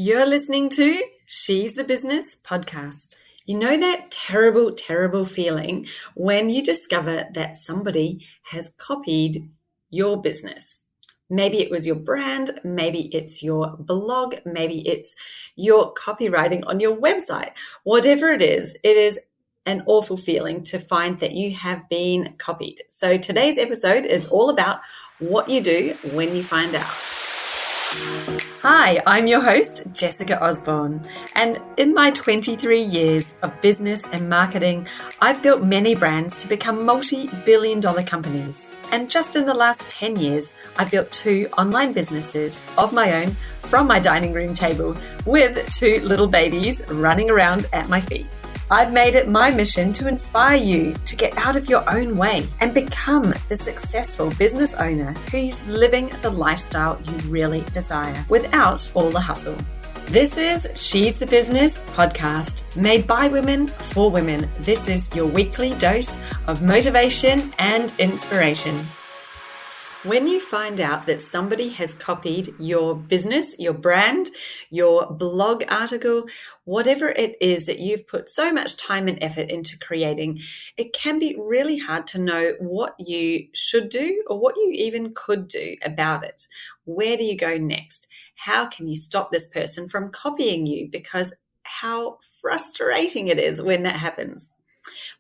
You're listening to She's the Business podcast. You know that terrible, terrible feeling when you discover that somebody has copied your business. Maybe it was your brand, maybe it's your blog, maybe it's your copywriting on your website. Whatever it is an awful feeling to find that you have been copied. So today's episode is all about what you do when you find out. Hi, I'm your host, Jessica Osborne, and in my 23 years of business and marketing, I've built many brands to become multi-billion-dollar companies. And just in the last 10 years, I've built 2 online businesses of my own from my dining room table with 2 little babies running around at my feet. I've made it my mission to inspire you to get out of your own way and become the successful business owner who's living the lifestyle you really desire without all the hustle. This is She's the Business podcast, made by women for women. This is your weekly dose of motivation and inspiration. When you find out that somebody has copied your business, your brand, your blog article, whatever it is that you've put so much time and effort into creating, it can be really hard to know what you should do or what you even could do about it. Where do you go next? How can you stop this person from copying you? Because how frustrating it is when that happens.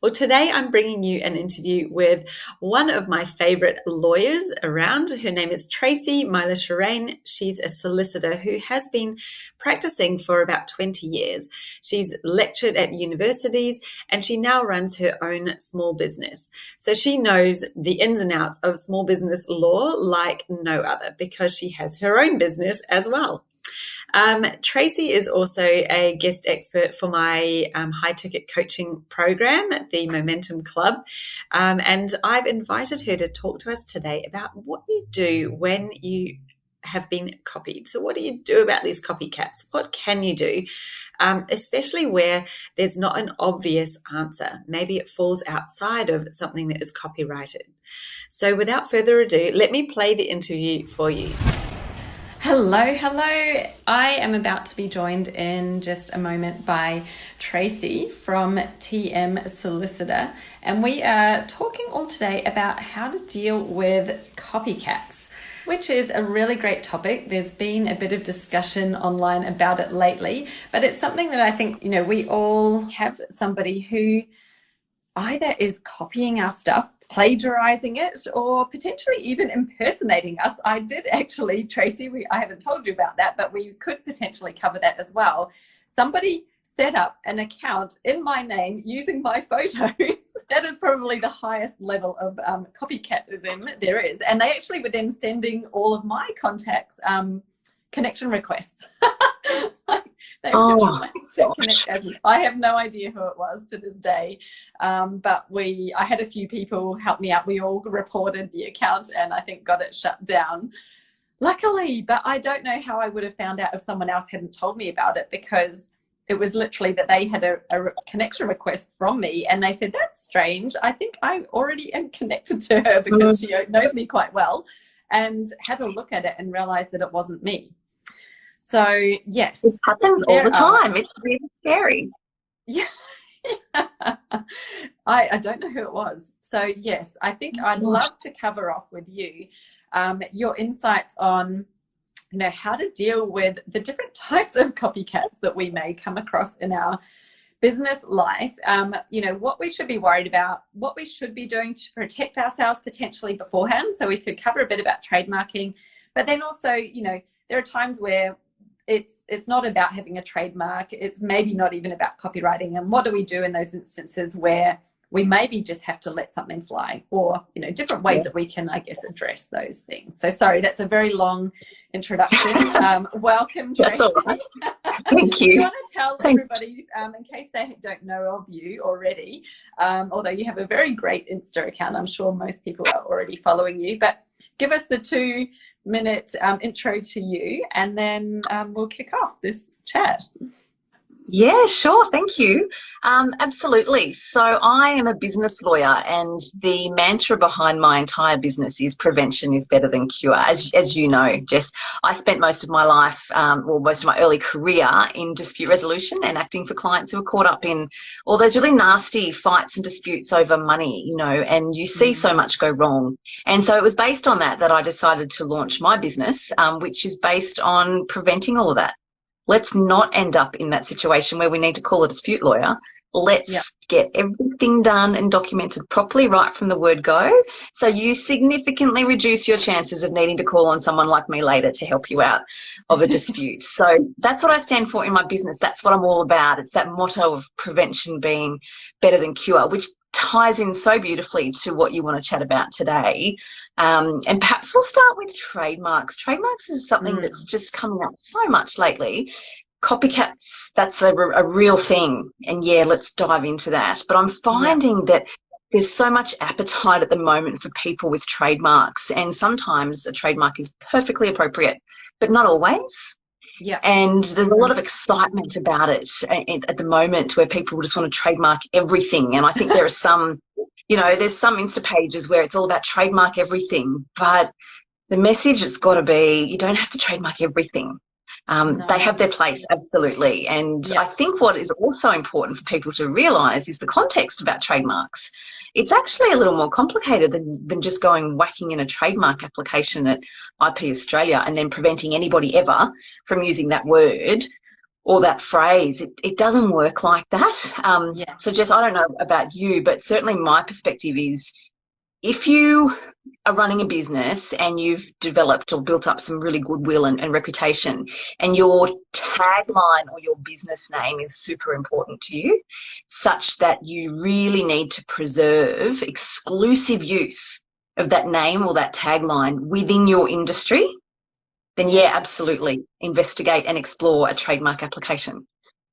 Well, today I'm bringing you an interview with one of my favorite lawyers around. Her name is Tracey, Mylecharane. She's a solicitor who has been practicing for about 20 years. She's lectured at universities and she now runs her own small business. So she knows the ins and outs of small business law like no other because she has her own business as well. Tracey is also a guest expert for my high-ticket coaching program, the Momentum Club, and I've invited her to talk to us today about what you do when you have been copied. So what do you do about these copycats? What can you do, especially where there's not an obvious answer? Maybe it falls outside of something that is copyrighted. So without further ado, let me play the interview for you. Hello. I am about to be joined in just a moment by Tracey from TM Solicitor, and we are talking all today about how to deal with copycats, which is a really great topic. There's been a bit of discussion online about it lately, but it's something that I think, we all have somebody who either is copying our stuff, plagiarising it, or potentially even impersonating us. I did actually, Tracey, I haven't told you about that, but we could potentially cover that as well. Somebody set up an account in my name using my photos. That is probably the highest level of copycatism there is. And they actually were then sending all of my contacts connection requests. They were trying to connect as I have no idea who it was to this day, but I had a few people help me out. We all reported the account and I think got it shut down, luckily. But I don't know how I would have found out if someone else hadn't told me about it, because it was literally that they had a connection request from me and they said, that's strange, I think I already am connected to her because she knows me quite well, and had a look at it and realized that it wasn't me. So, yes. This happens all the time. It's really scary. Yeah. I don't know who it was. So, yes, I think I'd love to cover off with you your insights on, how to deal with the different types of copycats that we may come across in our business life, what we should be worried about, what we should be doing to protect ourselves potentially beforehand. So we could cover a bit about trademarking, but then also, there are times where it's not about having a trademark. It's maybe not even about copywriting. And what do we do in those instances where we maybe just have to let something fly, or, different ways that we can, I guess, address those things. So sorry, that's a very long introduction. Welcome, Tracey. That's all right. Thank you. Do you want to tell everybody, in case they don't know of you already, although you have a very great Insta account, I'm sure most people are already following you, but give us the 2-minute intro to you, and then we'll kick off this chat. Yeah, sure. Thank you. Absolutely. So I am a business lawyer, and the mantra behind my entire business is prevention is better than cure. As you know, Jess, I spent most of my life, most of my early career in dispute resolution and acting for clients who were caught up in all those really nasty fights and disputes over money, and you see so much go wrong. And so it was based on that I decided to launch my business, which is based on preventing all of that. Let's not end up in that situation where we need to call a dispute lawyer. Let's get everything done and documented properly right from the word go, so you significantly reduce your chances of needing to call on someone like me later to help you out of a dispute. So that's what I stand for in my business. That's what I'm all about. It's that motto of prevention being better than cure, which ties in so beautifully to what you want to chat about today. And perhaps we'll start with trademarks. Trademarks is something that's just coming up so much lately. Copycats, that's a real thing. And yeah, let's dive into that. But I'm finding that there's so much appetite at the moment for people with trademarks. And sometimes a trademark is perfectly appropriate, but not always. Yeah. And there's a lot of excitement about it at the moment, where people just want to trademark everything. And I think there are some, there's some Insta pages where it's all about trademark everything. But the message has got to be, you don't have to trademark everything. No. They have their place, absolutely. And I think what is also important for people to realise is the context about trademarks. It's actually a little more complicated than just going whacking in a trademark application at IP Australia and then preventing anybody ever from using that word or that phrase. It doesn't work like that. So, Jess, I don't know about you, but certainly my perspective is, if you are running a business and you've developed or built up some really goodwill and reputation, and your tagline or your business name is super important to you, such that you really need to preserve exclusive use of that name or that tagline within your industry, then yeah, absolutely investigate and explore a trademark application.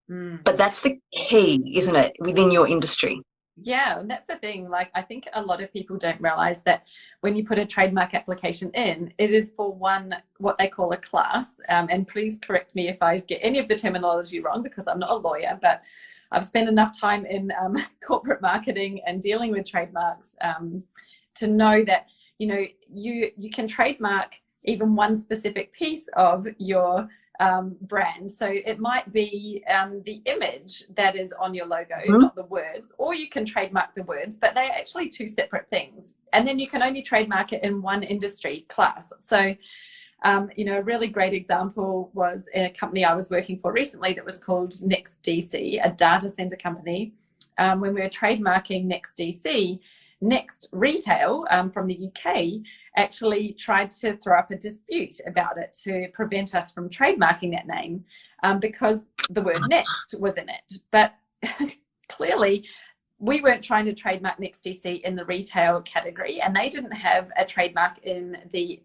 But that's the key, isn't it, within your industry? Yeah, and that's the thing. Like, I think a lot of people don't realize that when you put a trademark application in, it is for what they call a class. And please correct me if I get any of the terminology wrong, because I'm not a lawyer, but I've spent enough time in corporate marketing and dealing with trademarks to know that, you can trademark even one specific piece of your brand. So it might be the image that is on your logo, not the words, or you can trademark the words, but they're actually two separate things. And then you can only trademark it in one industry class. So, a really great example was a company I was working for recently that was called NextDC, a data center company. When we were trademarking NextDC, Next Retail from the UK actually tried to throw up a dispute about it to prevent us from trademarking that name because the word next was in it. But clearly, we weren't trying to trademark NextDC in the retail category, and they didn't have a trademark in the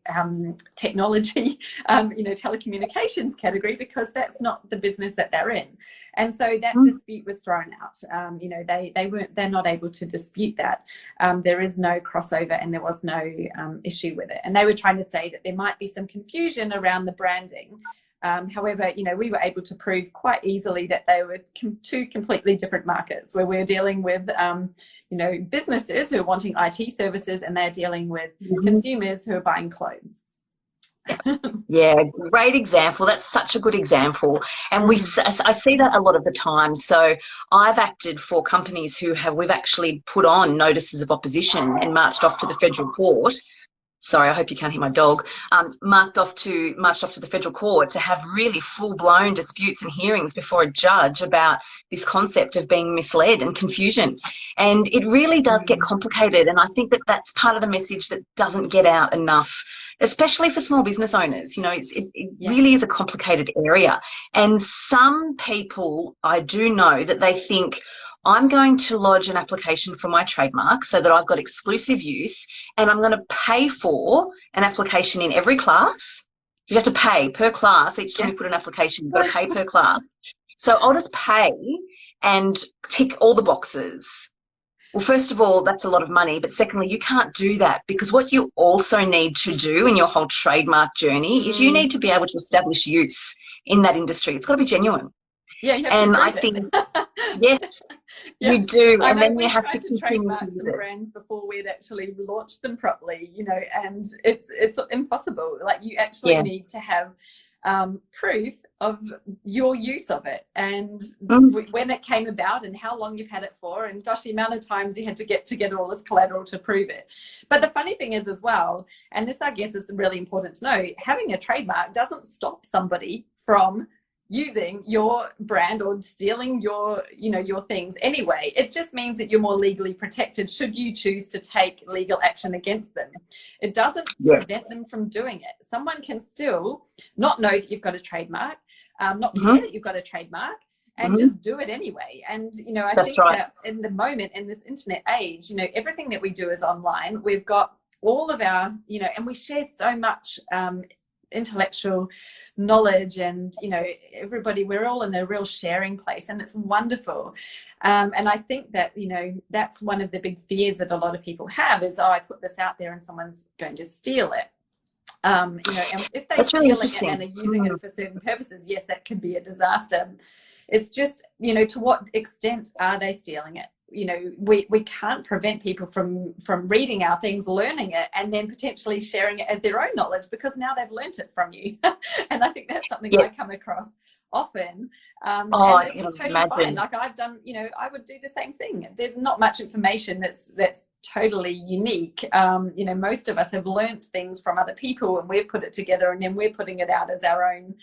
technology, telecommunications category, because that's not the business that they're in. And so that dispute was thrown out. They're not able to dispute that. There is no crossover, and there was no issue with it. And they were trying to say that there might be some confusion around the branding. However, we were able to prove quite easily that they were two completely different markets, where we're dealing with, businesses who are wanting IT services, and they're dealing with consumers who are buying clothes. Yeah, great example. That's such a good example. And I see that a lot of the time. So I've acted for companies we've actually put on notices of opposition and marched off to the federal court. Sorry, I hope you can't hear my dog. Marched off to the federal court to have really full-blown disputes and hearings before a judge about this concept of being misled and confusion. And it really does get complicated. And I think that that's part of the message that doesn't get out enough, especially for small business owners. It really is a complicated area. And some people, I do know that they think, I'm going to lodge an application for my trademark so that I've got exclusive use, and I'm going to pay for an application in every class. You have to pay per class. Each time you put an application, you've got to pay per class. So I'll just pay and tick all the boxes. Well, first of all, that's a lot of money. But secondly, you can't do that, because what you also need to do in your whole trademark journey is you need to be able to establish use in that industry. It's got to be genuine. Yeah, you have to And I prove think, it. yes, Yeah, you do. I And know then you we have to tried to continue to trademark use some it. brands before we'd actually launched them properly, you know, and it's impossible. Like, you actually Yeah. need to have proof of your use of it, and when it came about and how long you've had it for, and gosh, the amount of times you had to get together all this collateral to prove it. But the funny thing is as well, and this I guess is really important to know, having a trademark doesn't stop somebody from using your brand or stealing your, you know, your things anyway. It just means that you're more legally protected should you choose to take legal action against them. It doesn't prevent them from doing it. Someone can still not know that you've got a trademark, not care that you've got a trademark, and just do it anyway. And, you know, I think that in the moment, in this internet age, you know, everything that we do is online. We've got all of our, you know, and we share so much intellectual knowledge, and, you know, everybody, we're all in a real sharing place, and it's wonderful. And I think that, you know, that's one of the big fears that a lot of people have is, oh, I put this out there and someone's going to steal it. You know, and if they steal it and are using it for certain purposes, yes, that could be a disaster. It's just, you know, to what extent are they stealing it? You know, we can't prevent people from reading our things, learning it, and then potentially sharing it as their own knowledge, because now they've learnt it from you. And I think that's something I come across often. And it's totally fine. Like, I've done, you know, I would do the same thing. There's not much information that's totally unique. You know, most of us have learnt things from other people, and we've put it together, and then we're putting it out as our own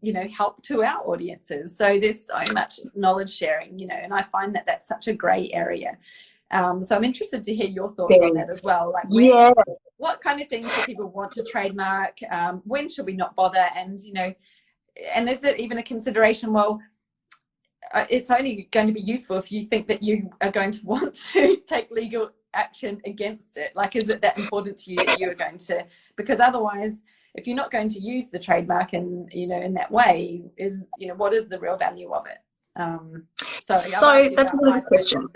you know, help to our audiences. So there's so much knowledge sharing, you know, and I find that that's such a grey area. So I'm interested to hear your thoughts on that as well. Like, what kind of things do people want to trademark? When should we not bother? And, you know, and is it even a consideration? Well, it's only going to be useful if you think that you are going to want to take legal action against it. Like, is it that important to you that you are going to? Because otherwise, if you're not going to use the trademark in, you know, in that way, is, you know, what is the real value of it? So that's a good question.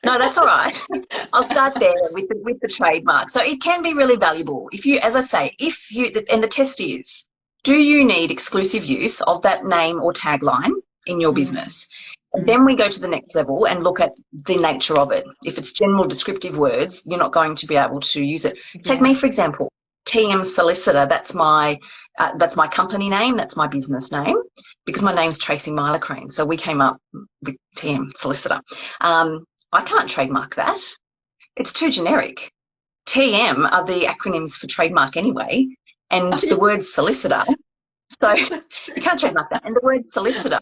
No, that's all right. I'll start there with the trademark. So it can be really valuable if you, as I say, and the test is, do you need exclusive use of that name or tagline in your business? Then we go to the next level and look at the nature of it. If it's general descriptive words, you're not going to be able to use it. Take me, for example, TM Solicitor. That's my company name. That's my business name, because my name's Tracey Mylecharane. So we came up with TM Solicitor. I can't trademark that. It's too generic. TM are the acronyms for trademark anyway, and the word solicitor. So you can't trademark that. And the word solicitor,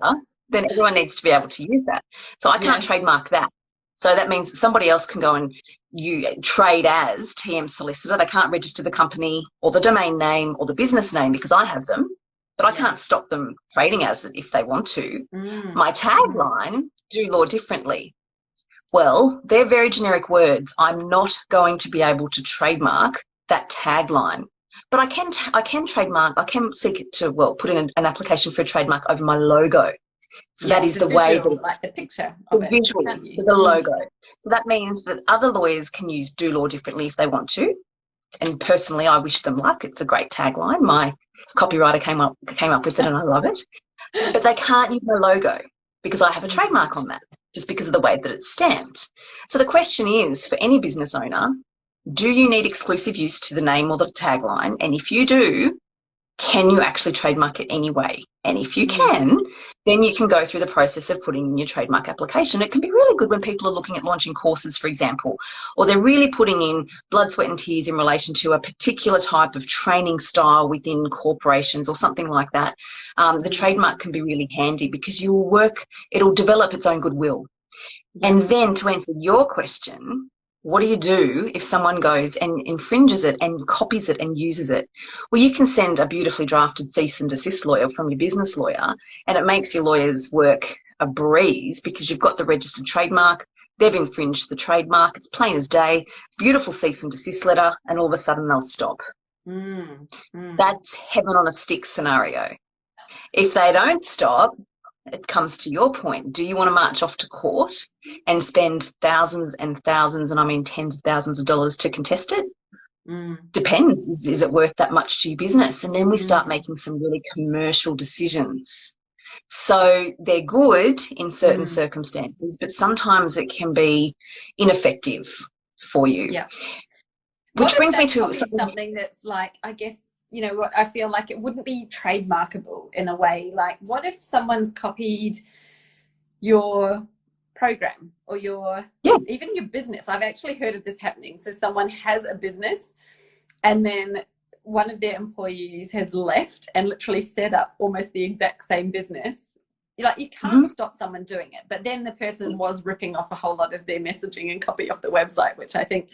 then everyone needs to be able to use that. So I can't trademark that. So that means somebody else can go and you trade as TM Solicitor. They can't register the company or the domain name or the business name because I have them, but I can't stop them trading as it if they want to. My tagline, do law differently. Well, they're very generic words. I'm not going to be able to trademark that tagline. But I can trademark, I can seek it to, put in an application for a trademark over my logo. So that is the way that, like the picture of the visual, the logo. So that means that other lawyers can use do law differently if they want to. And personally, I wish them luck. It's a great tagline. My copywriter came up with it, and I love it. But they can't use my logo because I have a trademark on that, just because of the way that it's stamped. So the question is, for any business owner, do you need exclusive use to the name or the tagline? And if you do, can you actually trademark it anyway? And if you can, then you can go through the process of putting in your trademark application. It can be really good when people are looking at launching courses, for example, or they're really putting in blood, sweat and tears in relation to a particular type of training style within corporations or something like that. The trademark can be really handy because it'll develop its own goodwill. And then to answer your question, what do you do if someone goes and infringes it and copies it and uses it? Well, you can send a beautifully drafted cease and desist lawyer from your business lawyer, and it makes your lawyer's work a breeze because you've got the registered trademark, they've infringed the trademark, it's plain as day, beautiful cease and desist letter, and all of a sudden they'll stop. That's heaven on a stick scenario. If they don't stop, it comes to your point. Do you want to march off to court and spend thousands and thousands, and I mean tens of thousands of dollars to contest it? Depends. Is it worth that much to your business? And then we start making some really commercial decisions. So they're good in certain circumstances, but sometimes it can be ineffective for you. Yeah. Which brings me to something that's like, I guess, you know, what I feel like it wouldn't be trademarkable in a way. Like, what if someone's copied your program or even your business? I've actually heard of this happening. So someone has a business and then one of their employees has left and literally set up almost the exact same business. Like, you can't stop someone doing it, but then the person was ripping off a whole lot of their messaging and copy off the website, which I think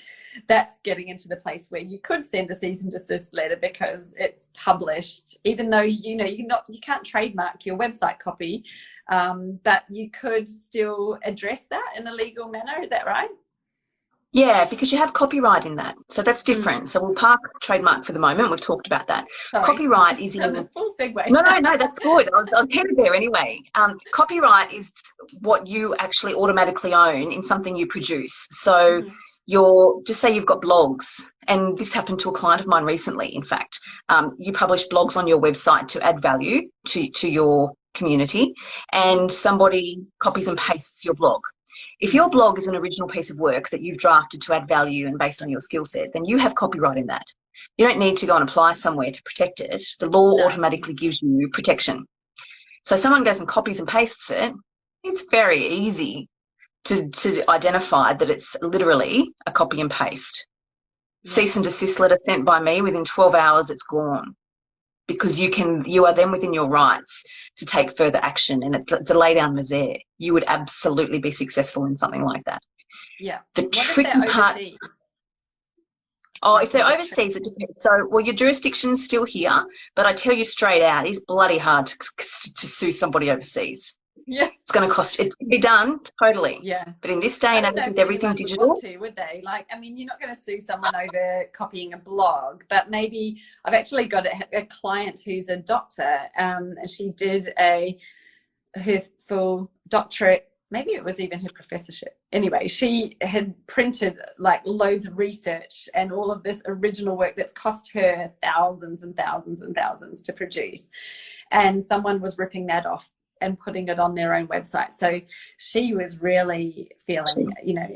that's getting into the place where you could send a cease and desist letter because it's published, even though, you know, you can't trademark your website copy, but you could still address that in a legal manner. Is that right? Yeah, because you have copyright in that. So that's different. So we'll park trademark for the moment. We've talked about that. Sorry, copyright is in a full segue. No, that's good. I was headed there anyway. Copyright is what you actually automatically own in something you produce. So just say you've got blogs, and this happened to a client of mine recently, in fact. You publish blogs on your website to add value to your community, and somebody copies and pastes your blog. If your blog is an original piece of work that you've drafted to add value and based on your skill set, then you have copyright in that. You don't need to go and apply somewhere to protect it. The law automatically gives you protection. So someone goes and copies and pastes it, it's very easy to identify that it's literally a copy and paste. Cease and desist letter sent by me, within 12 hours it's gone, because you are then within your rights to take further action, and to lay down misère. You would absolutely be successful in something like that. Yeah. The tricky part. Oh, if they're overseas, it depends. So, well, your jurisdiction's still here, but I tell you straight out, it's bloody hard to sue somebody overseas. Yeah. It's going to cost, it can be done, totally. Yeah. But in this day and age, with everything digital. Would they? Like, I mean, you're not going to sue someone over copying a blog, but maybe I've actually got a client who's a doctor, and she did her full doctorate. Maybe it was even her professorship. Anyway, she had printed like loads of research and all of this original work that's cost her thousands and thousands and thousands to produce. And someone was ripping that off and putting it on their own website. So she was really feeling, you know,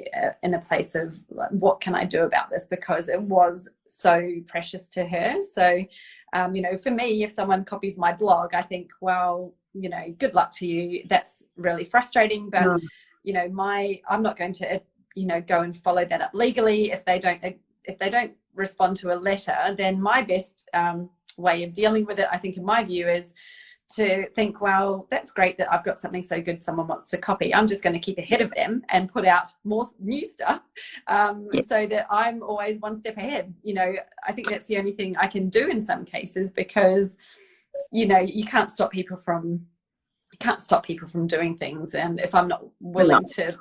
in a place of like, what can I do about this? Because it was so precious to her. So, you know, for me, if someone copies my blog, I think, well, you know, good luck to you. That's really frustrating. But, you know, I'm not going to, you know, go and follow that up legally. If they don't respond to a letter, then my best way of dealing with it, I think, in my view, is to think, well, that's great that I've got something so good someone wants to copy. I'm just going to keep ahead of them and put out more new stuff so that I'm always one step ahead. You know, I think that's the only thing I can do in some cases, because, you know, you can't stop people from doing things, and if I'm not willing to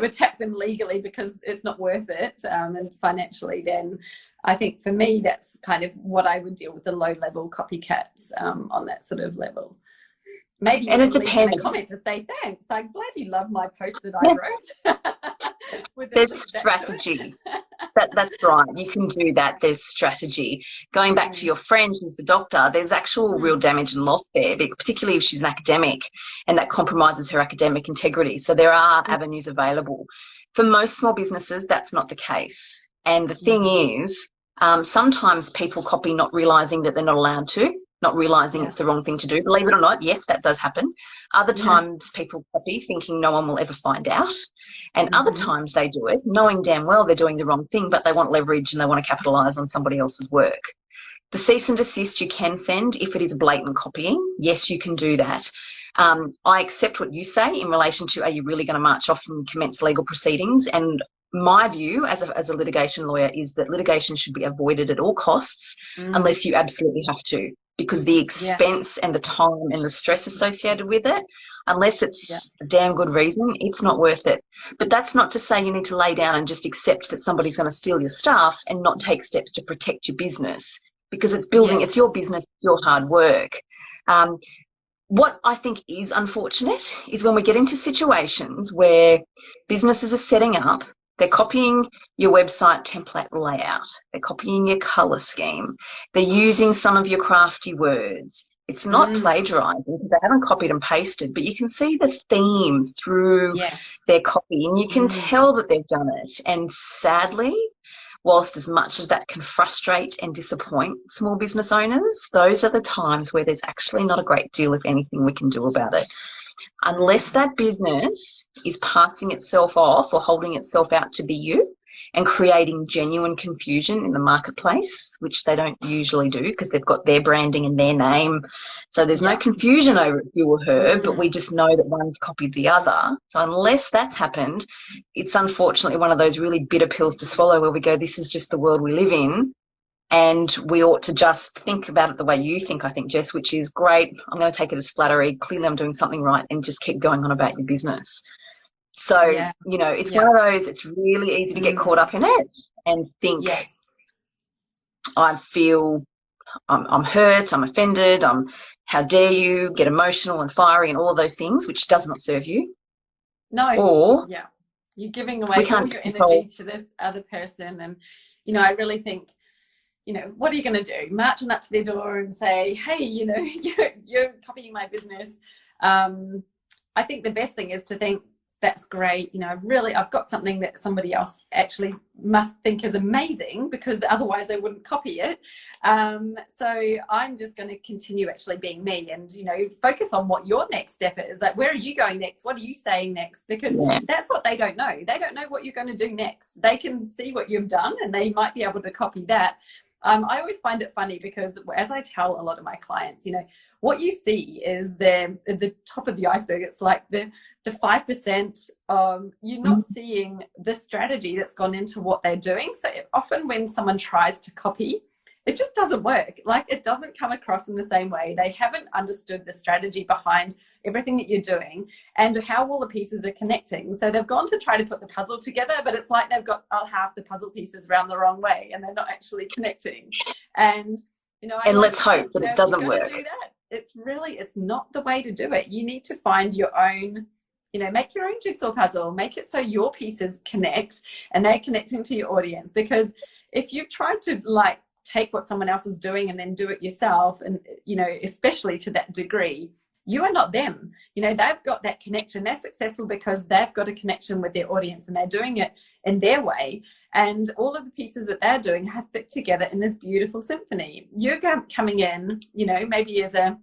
attack them legally because it's not worth it and financially, then I think for me that's kind of what I would deal with, the low level copycats on that sort of level. Maybe you can leave in a comment to say thanks, I'm glad you love my post that I wrote. There's strategy. That's right. You can do that. There's strategy. Going back to your friend who's the doctor, there's actual real damage and loss there, particularly if she's an academic, and that compromises her academic integrity. So there are avenues available. For most small businesses, that's not the case. And the thing is, sometimes people copy not realising that they're not allowed to, not realising it's the wrong thing to do. Believe it or not, yes, that does happen. Other times people copy thinking no one will ever find out. And other times they do it knowing damn well they're doing the wrong thing, but they want leverage and they want to capitalise on somebody else's work. The cease and desist you can send if it is blatant copying. Yes, you can do that. I accept what you say in relation to, are you really going to march off and commence legal proceedings? And my view as a litigation lawyer is that litigation should be avoided at all costs unless you absolutely have to, because the expense and the time and the stress associated with it, unless it's a damn good reason, it's not worth it. But that's not to say you need to lay down and just accept that somebody's going to steal your stuff and not take steps to protect your business, because it's building, it's your business, it's your hard work. What I think is unfortunate is when we get into situations where businesses are setting up, they're copying your website template layout, they're copying your colour scheme, they're using some of your crafty words, It's not plagiarizing because they haven't copied and pasted, but you can see the theme through Yes. their copy, and you can tell that they've done it. And sadly, whilst as much as that can frustrate and disappoint small business owners, those are the times where there's actually not a great deal, if anything, we can do about it. Unless that business is passing itself off or holding itself out to be you and creating genuine confusion in the marketplace, which they don't usually do because they've got their branding and their name. So there's no confusion over you or her, but we just know that one's copied the other. So unless that's happened, it's unfortunately one of those really bitter pills to swallow where we go, this is just the world we live in. And we ought to just think about it the way you think, I think, Jess, which is great. I'm going to take it as flattery. Clearly I'm doing something right, and just keep going on about your business. So, you know, it's one of those, it's really easy to get caught up in it and think, I feel I'm hurt, I'm offended, how dare you, get emotional and fiery and all those things, which does not serve you. No. Or you're giving away all your energy to this other person. And, you know, I really think, you know, what are you going to do? Marching up to their door and say, hey, you know, you're copying my business. I think the best thing is to think, that's great. You know, I've got something that somebody else actually must think is amazing, because otherwise they wouldn't copy it. So I'm just going to continue actually being me and, you know, focus on what your next step is. Like, where are you going next? What are you saying next? Because that's what they don't know. They don't know what you're going to do next. They can see what you've done and they might be able to copy that. I always find it funny because as I tell a lot of my clients, you know, what you see is the top of the iceberg. It's like the 5%. You're not seeing the strategy that's gone into what they're doing. So often when someone tries to copy, it just doesn't work. Like, it doesn't come across in the same way. They haven't understood the strategy behind everything that you're doing and how all the pieces are connecting. So they've gone to try to put the puzzle together, but it's like they've got half the puzzle pieces around the wrong way and they're not actually connecting. And, you know, let's hope that it doesn't work. Do that. It's not the way to do it. You need to find your own, you know, make your own jigsaw puzzle, make it so your pieces connect and they're connecting to your audience. Because if you've tried to like take what someone else is doing and then do it yourself, and, you know, especially to that degree, you are not them. You know, they've got that connection. They're successful because they've got a connection with their audience and they're doing it in their way. And all of the pieces that they're doing have fit together in this beautiful symphony. You're coming in, you know, maybe as a,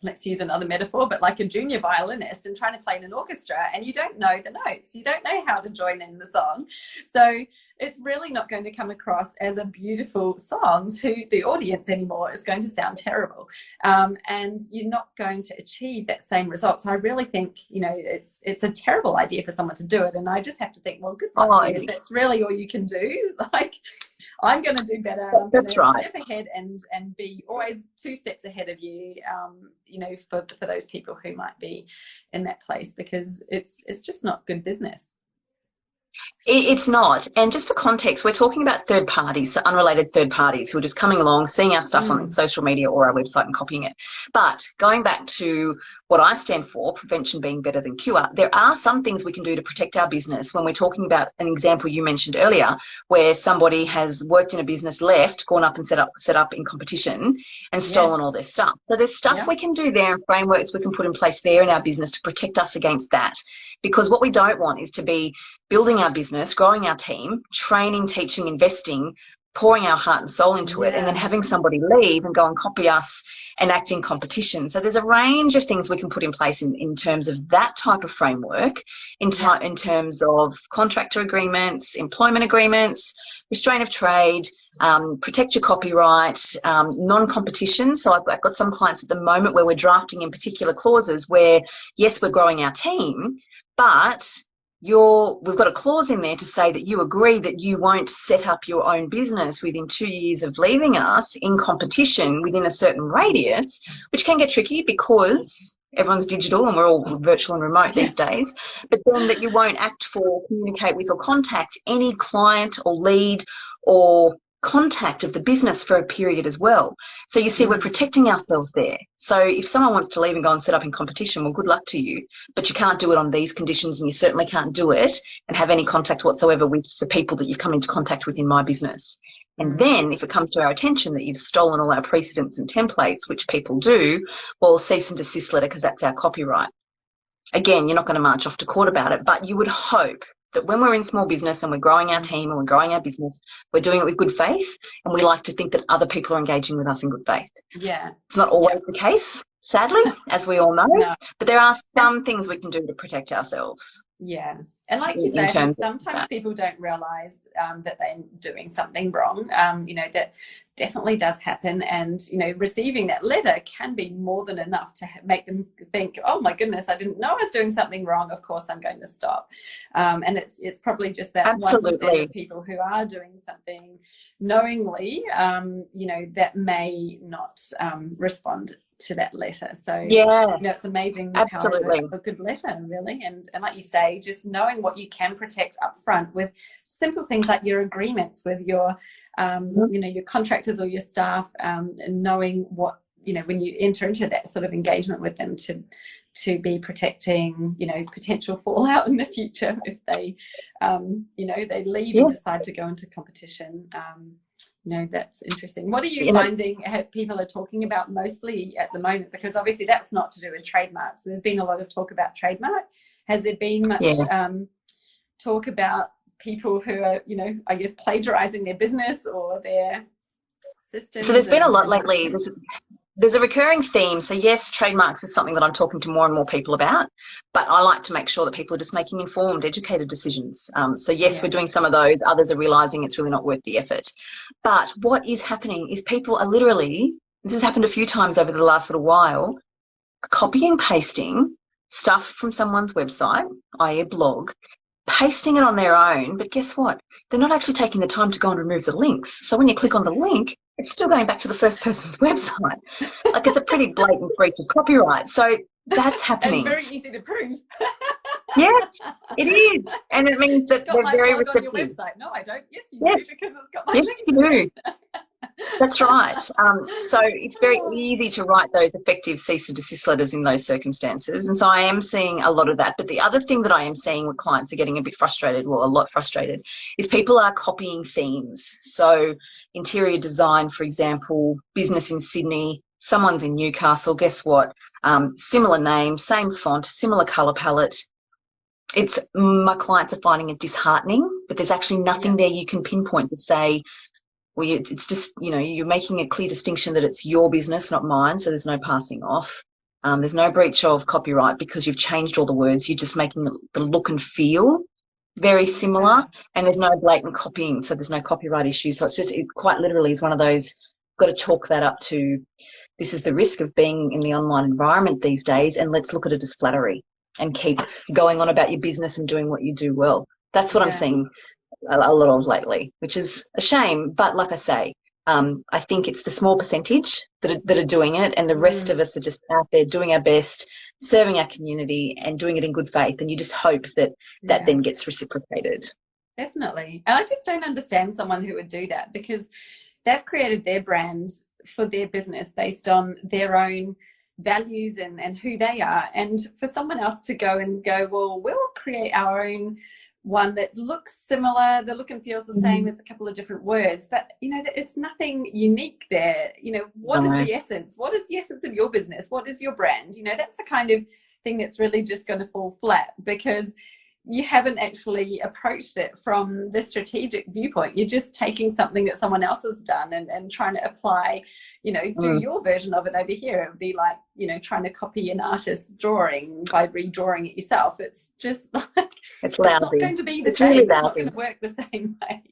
let's use another metaphor, but like a junior violinist and trying to play in an orchestra, and you don't know the notes. You don't know how to join in the song. So it's really not going to come across as a beautiful song to the audience anymore. It's going to sound terrible. And you're not going to achieve that same result. So I really think, you know, it's a terrible idea for someone to do it. And I just have to think, well, good luck to you. If that's really all you can do. Like, I'm going to do better. I'm going to step ahead and be always 2 steps ahead of you, you know, for those people who might be in that place, because it's just not good business. It's not. And just for context, we're talking about third parties, so unrelated third parties who are just coming along, seeing our stuff on social media or our website and copying it. But going back to what I stand for, prevention being better than cure, there are some things we can do to protect our business when we're talking about an example you mentioned earlier, where somebody has worked in a business, left, gone up and set up in competition and stolen all their stuff. So there's stuff we can do there and frameworks we can put in place there in our business to protect us against that. Because what we don't want is to be building our business, growing our team, training, teaching, investing, pouring our heart and soul into it, and then having somebody leave and go and copy us and act in competition. So there's a range of things we can put in place in terms of that type of framework, in terms of contractor agreements, employment agreements, restraint of trade, protect your copyright, non-competition. So I've got some clients at the moment where we're drafting in particular clauses where, yes, we're growing our team, but we've got a clause in there to say that you agree that you won't set up your own business within 2 years of leaving us in competition within a certain radius, which can get tricky because everyone's digital and we're all virtual and remote these days, but then that you won't act for, communicate with or contact any client or lead or contact of the business for a period as well. So you see, we're protecting ourselves there. So if someone wants to leave and go and set up in competition, well, good luck to you, but you can't do it on these conditions, and you certainly can't do it and have any contact whatsoever with the people that you've come into contact with in my business. And then if it comes to our attention that you've stolen all our precedents and templates, which people do, well, cease and desist letter, because that's our copyright. Again, you're not going to march off to court about it, but you would hope that when we're in small business and we're growing our team and we're growing our business, we're doing it with good faith, and we like to think that other people are engaging with us in good faith. Yeah. It's not always the case, sadly, as we all know, but there are some things we can do to protect ourselves. Yeah. And like you say, I think sometimes people don't realise that they're doing something wrong. That definitely does happen. And, receiving that letter can be more than enough to make them think, oh, my goodness, I didn't know I was doing something wrong. Of course, I'm going to stop. And it's probably just that 1% of people who are doing something knowingly, that may not respond to that letter. So it's amazing how a good letter, really. And like you say, just knowing what you can protect up front with simple things like your agreements with your your contractors or your staff, and knowing what when you enter into that sort of engagement with them to be protecting potential fallout in the future if they they leave and decide to go into competition. That's interesting. What are you finding people are talking about mostly at the moment? Because obviously that's not to do with trademarks. There's been a lot of talk about trademark. Has there been much talk about people who are, I guess, plagiarising their business or their systems? So there's been a lot lately. There's a recurring theme. So yes, trademarks is something that I'm talking to more and more people about, but I like to make sure that people are just making informed, educated decisions. So yes, we're doing some of those. Others are realising it's really not worth the effort. But what is happening is people are literally, this has happened a few times over the last little while, copying, pasting stuff from someone's website, i.e. a blog, pasting it on their own, but guess what? They're not actually taking the time to go and remove the links. So when you click on the link, it's still going back to the first person's website. Like, it's a pretty blatant breach of copyright. So that's happening. And very easy to prove. Yes, it is. And it means that they're very receptive. On your website. No, I don't. Yes, you do, because it's got my links. Yes, you do. That's right. So it's very easy to write those effective cease and desist letters in those circumstances. And so I am seeing a lot of that. But the other thing that I am seeing with clients are getting a bit frustrated, well, a lot frustrated, is people are copying themes. So interior design, for example, business in Sydney, someone's in Newcastle, guess what? Similar name, same font, similar colour palette. My clients are finding it disheartening, but there's actually nothing there you can pinpoint to say, well, it's just, you're making a clear distinction that it's your business, not mine, so there's no passing off. There's no breach of copyright because you've changed all the words. You're just making the look and feel very similar, and there's no blatant copying, so there's no copyright issue. So it's just, it quite literally is one of those, got to chalk that up to, this is the risk of being in the online environment these days, and let's look at it as flattery and keep going on about your business and doing what you do well. That's what I'm seeing a lot of lately, which is a shame. But like I say, I think it's the small percentage that are doing it, and the rest of us are just out there doing our best, serving our community and doing it in good faith. And you just hope that then gets reciprocated. Definitely. And I just don't understand someone who would do that, because they've created their brand for their business based on their own values and who they are. And for someone else to go, well, we'll create our own one that looks similar, the look and feels the same as a couple of different words, but it's nothing unique there. What is the essence? What is the essence of your business? What is your brand? That's the kind of thing that's really just going to fall flat, because you haven't actually approached it from the strategic viewpoint. You're just taking something that someone else has done and trying to apply, do your version of it over here. It would be like, trying to copy an artist's drawing by redrawing it yourself. It's just like, it's not going to be the same. It's not going to work the same way.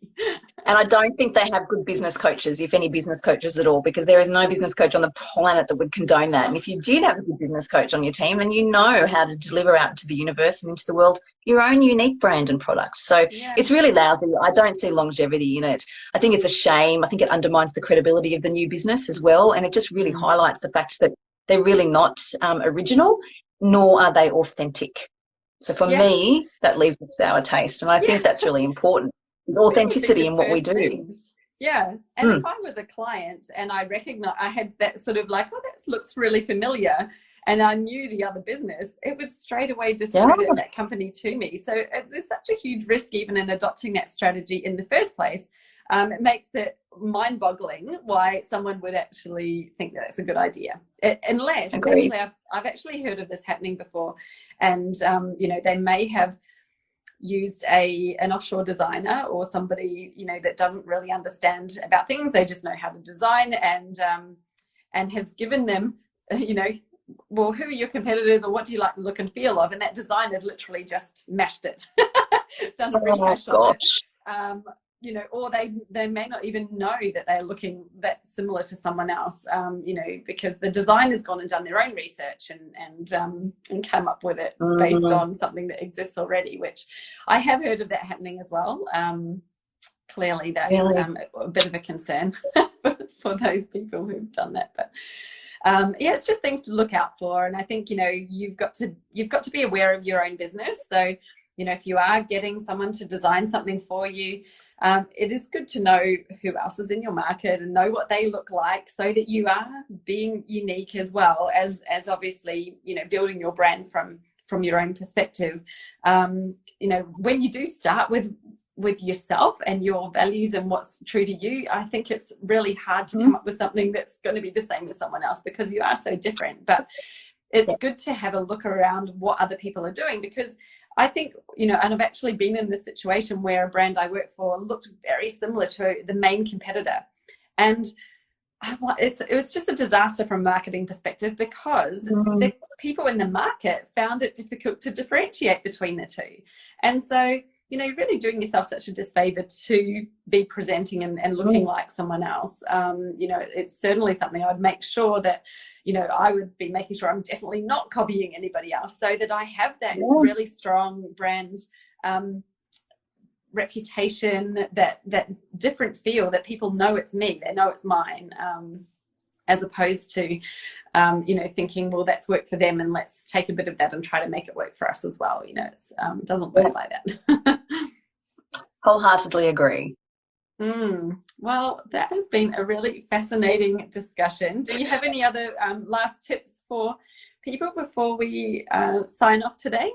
And I don't think they have good business coaches, if any business coaches at all, because there is no business coach on the planet that would condone that. And if you did have a good business coach on your team, then you know how to deliver out to the universe and into the world your own unique brand and product. So it's really lousy. I don't see longevity in it. I think it's a shame. I think it undermines the credibility of the new business as well. And it just really highlights the fact that they're really not original, nor are they authentic. So for me, that leaves a sour taste. And I think that's really important. There's authenticity in what we do. Yeah. And if I was a client and I had that sort of like, oh, that looks really familiar, and I knew the other business, it would straight away discredit that company to me. So there's such a huge risk even in adopting that strategy in the first place. it makes it mind-boggling why someone would actually think that's a good idea. Unless, Agreed. actually, I've actually heard of this happening before, and they may have used an offshore designer or somebody that doesn't really understand about things. They just know how to design, and has given them well, who are your competitors, or what do you like the look and feel of, and that designer's literally just mashed it, done a rehash of it. Or they may not even know that they're looking that similar to someone else, because the designer's gone and done their own research and come up with it based on something that exists already, which I have heard of that happening as well. Clearly that's a bit of a concern for those people who've done that, but it's just things to look out for. And I think you've got to be aware of your own business. So if you are getting someone to design something for you, it is good to know who else is in your market and know what they look like, so that you are being unique, as well as obviously building your brand from your own perspective. When you do start with yourself and your values and what's true to you, I think it's really hard to come up with something that's going to be the same as someone else, because you are so different. But it's good to have a look around what other people are doing, because I think, and I've actually been in this situation where a brand I work for looked very similar to the main competitor. And it was just a disaster from a marketing perspective, because the people in the market found it difficult to differentiate between the two. And so, you're really doing yourself such a disfavor to be presenting and looking like someone else. It's certainly something I'd make sure that, I would be making sure I'm definitely not copying anybody else, so that I have that really strong brand reputation, that different feel, that people know it's me, they know it's mine, as opposed to, thinking, well, that's worked for them and let's take a bit of that and try to make it work for us as well. It doesn't work like that. Wholeheartedly agree. Well, that has been a really fascinating discussion. Do you have any other last tips for people before we sign off today?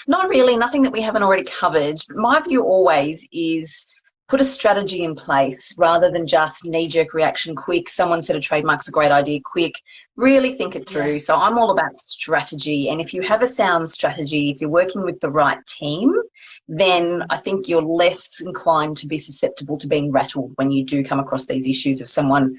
Not really, nothing that we haven't already covered. My view always is put a strategy in place rather than just knee-jerk reaction, quick. Someone said a trademark's a great idea, quick. Really think it through. So I'm all about strategy. And if you have a sound strategy, if you're working with the right team, then I think you're less inclined to be susceptible to being rattled when you do come across these issues of someone,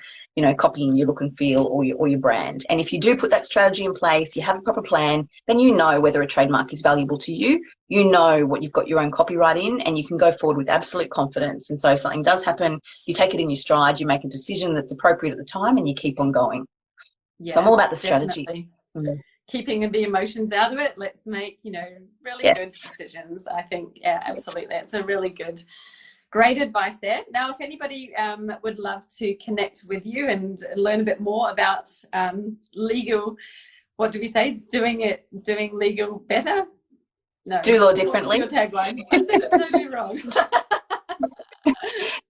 copying your look and feel or your brand. And if you do put that strategy in place, you have a proper plan, then you know whether a trademark is valuable to you. You know what you've got your own copyright in, and you can go forward with absolute confidence. And so if something does happen, you take it in your stride, you make a decision that's appropriate at the time, and you keep on going. Yeah, so I'm all about the strategy. Keeping the emotions out of it. Let's make, really good decisions. I think, absolutely. It's a really great advice there. Now, if anybody would love to connect with you and learn a bit more about legal, what do we say? Doing legal better? No. Do law differently. Your tagline. I said it totally wrong.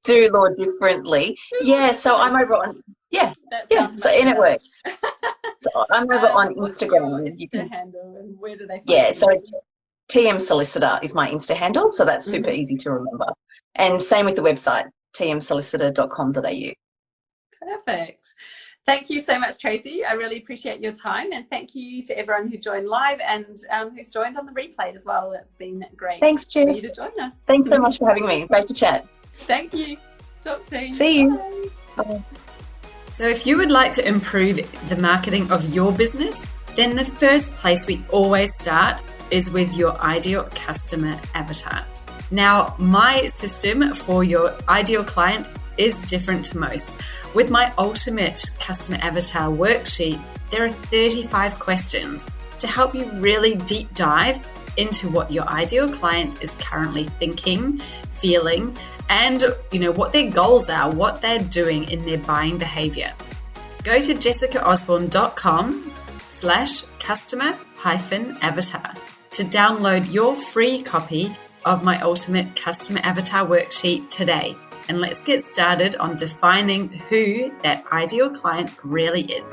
Do law differently. Yeah, so I'm over on, so and it works. So I'm over on Instagram. You can handle, and where do they find you? So it's TM Solicitor is my Insta handle, so that's super easy to remember. And same with the website, tmsolicitor.com.au. Perfect. Thank you so much, Tracey. I really appreciate your time, and thank you to everyone who joined live and who's joined on the replay as well. It's been great. Thanks, Jess. For you to join us. Thanks so much for having me. Great to chat. Thank you. Talk soon. See you. Bye. Bye. So if you would like to improve the marketing of your business, then the first place we always start is with your ideal customer avatar. Now, my system for your ideal client is different to most. With my ultimate customer avatar worksheet, there are 35 questions to help you really deep dive into what your ideal client is currently thinking, feeling, and what their goals are, what they're doing in their buying behavior. Go to jessicaosborne.com/customer-avatar to download your free copy of my ultimate customer avatar worksheet today. And let's get started on defining who that ideal client really is.